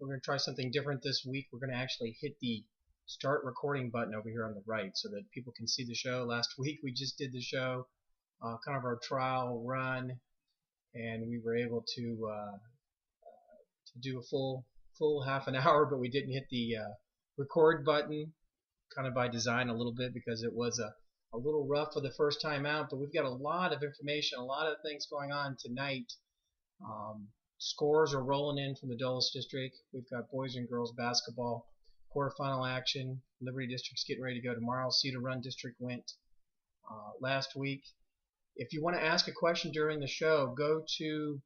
we're going to try something different this week. We're going to actually hit the start recording button over here on the right so that people can see the show. Last week we just did the show, kind of our trial run, and we were able to do a full half an hour, but we didn't hit the record button, kind of by design a little bit, because it was a little rough for the first time out. But we've got a lot of information, a lot of things going on tonight. Scores are rolling in from the Dulles District. We've got boys and girls basketball quarterfinal action. Liberty District's getting ready to go tomorrow. Cedar Run District went last week. If you want to ask a question during the show, go to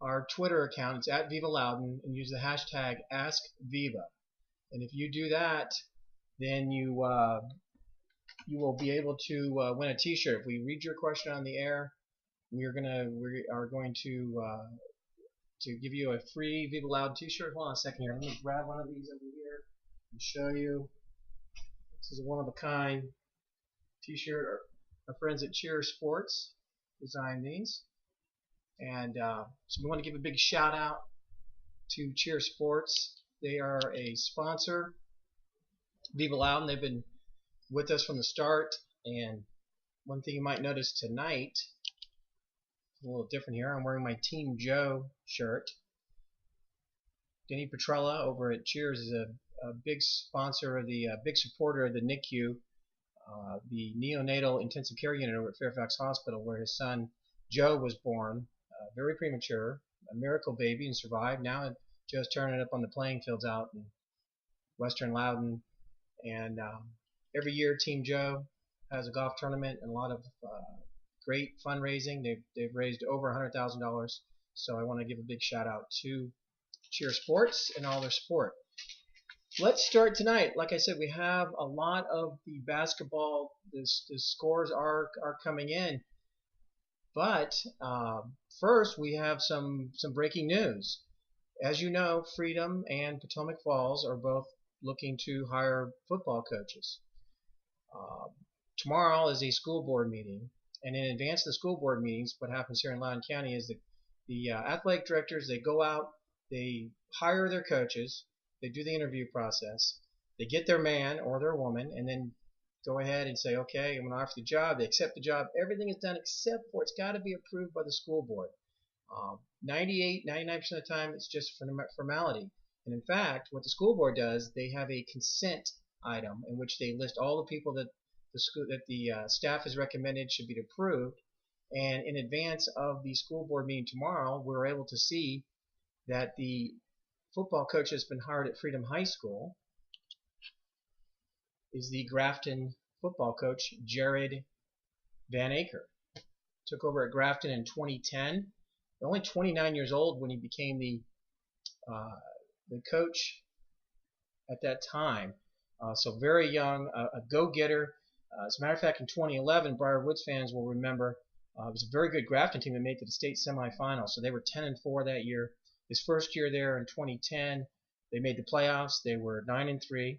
our Twitter account. It's at VivaLoudoun, and use the hashtag AskViva. And if you do that, then you will be able to win a T-shirt. If we read your question on the air, we are going to give you a free Viva Loudoun T-shirt. Hold on a second here. Let me grab one of these over here and show you. This is a one-of-a-kind T-shirt. Our friends at Cheer Sports designed these, and so we want to give a big shout out to Cheer Sports. They are a sponsor. Viva Loudoun. They've been with us from the start, and one thing you might notice tonight, a little different here, I'm wearing my Team Joe shirt. Denny Petrella over at Cheers is a big sponsor of the big supporter of the NICU, the neonatal intensive care unit over at Fairfax Hospital, where his son Joe was born, very premature, a miracle baby, and survived. Now Joe's turning it up on the playing fields out in Western Loudoun, and every year Team Joe has a golf tournament and a lot of great fundraising. They've raised over $100,000, so I want to give a big shout out to Cheer Sports and all their support. Let's start tonight. Like I said, we have a lot of the basketball. The scores are coming in, but first we have some breaking news. As you know, Freedom and Potomac Falls are both looking to hire football coaches. Tomorrow is a school board meeting, and in advance of the school board meetings, what happens here in Loudoun County is that the athletic directors, they go out, they hire their coaches, they do the interview process, they get their man or their woman, and then go ahead and say, okay, I'm going to offer the job. They accept the job. Everything is done except for it's got to be approved by the school board. 99% of the time, it's just formality. And in fact, what the school board does, they have a consent item in which they list all the people that the staff has recommended should be approved. And in advance of the school board meeting tomorrow, we're able to see that the football coach that's been hired at Freedom High School is the Grafton football coach, Jared Van Aker. Took over at Grafton in 2010. Only 29 years old when he became the coach at that time. So very young, a go-getter. As a matter of fact, in 2011, Briar Woods fans will remember, it was a very good Grafton team that made it to the state semifinals. So they were 10-4 that year. His first year there in 2010, they made the playoffs. They were 9-3.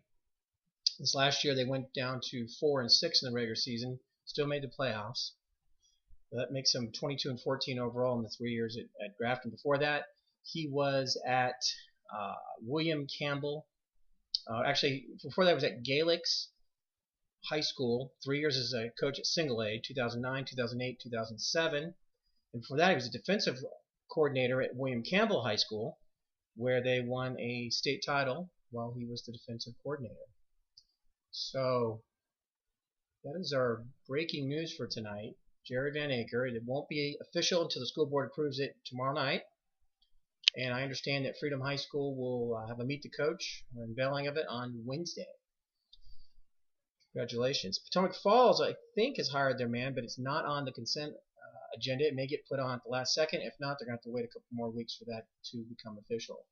This last year, they went down to 4-6 in the regular season. Still made the playoffs. That makes him 22-14 overall in the 3 years at Grafton. Before that, he was at William Campbell. Actually, before that, was at Gaelics High School. 3 years as a coach at Single A, 2009, 2008, 2007. And before that, he was a defensive coordinator at William Campbell High School, where they won a state title while he was the defensive coordinator. So that is our breaking news for tonight. Jerry Van Aker. It won't be official until the school board approves it tomorrow night. And I understand that Freedom High School will have a meet the coach or unveiling of it on Wednesday. Congratulations. Potomac Falls, I think, has hired their man, but it's not on the consent agenda. It may get put on at the last second. If not, they're going to have to wait a couple more weeks for that to become official.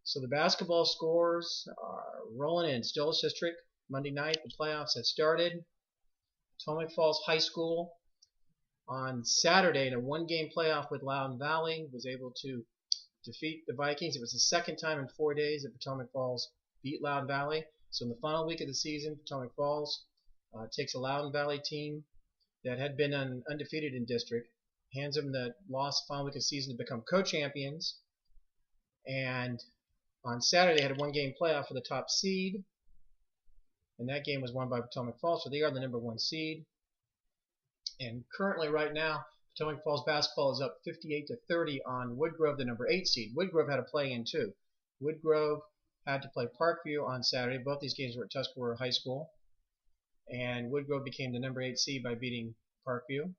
So the basketball scores are rolling in. Dulles District, Monday night, the playoffs have started. Potomac Falls High School on Saturday in a one-game playoff with Loudoun Valley was able to defeat the Vikings. It was the second time in 4 days that Potomac Falls beat Loudoun Valley. So in the final week of the season, Potomac Falls takes a Loudoun Valley team that had been undefeated in district, hands them the lost final week of the season to become co-champions, and On Saturday, they had a one-game playoff for the top seed, and that game was won by Potomac Falls, so they are the #1 seed. And currently, right now, Potomac Falls basketball is up 58-30 on Woodgrove, the #8 seed. Woodgrove had a play-in too. Woodgrove had to play Parkview on Saturday. Both these games were at Tuscarora High School, and Woodgrove became the #8 seed by beating Parkview.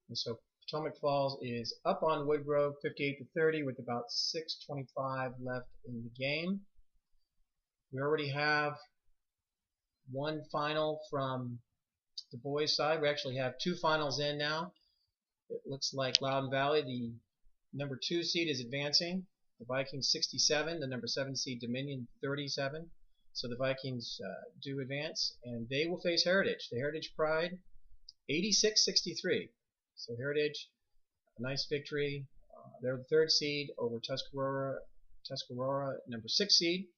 And so Potomac Falls is up on Woodgrove 58-30 with about 6:25 left in the game. We already have one final from the boys' side. We actually have two finals in now. It looks like Loudoun Valley, the #2 seed, is advancing. The Vikings 67, the #7 seed Dominion 37. So the Vikings do advance, and they will face Heritage. The Heritage Pride 86-63. So Heritage, a nice victory. They're the 3rd seed over Tuscarora, #6 seed.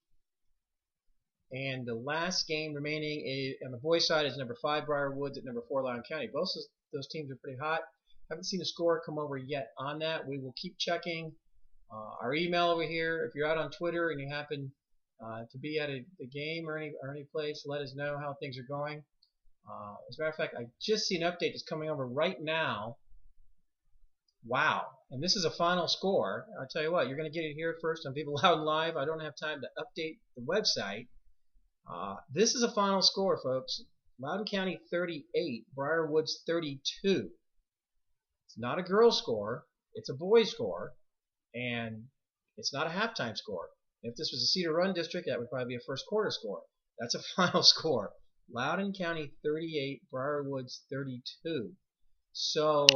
And the last game remaining on the boys' side is #5 Briarwoods at #4 Loudoun County. Both of those teams are pretty hot. Haven't seen a score come over yet on that. We will keep checking our email over here. If you're out on Twitter and you happen to be at the game or any place, let us know how things are going. As a matter of fact, I just see an update that's coming over right now. Wow. And this is a final score. I'll tell you what, you're going to get it here first on VivaLoudoun Live. I don't have time to update the website. This is a final score, folks. Loudoun County 38, Briarwoods 32. It's not a girl score. It's a boy score. And it's not a halftime score. If this was a Cedar Run district, that would probably be a first quarter score. That's a final score. Loudoun County 38, Briarwoods 32. So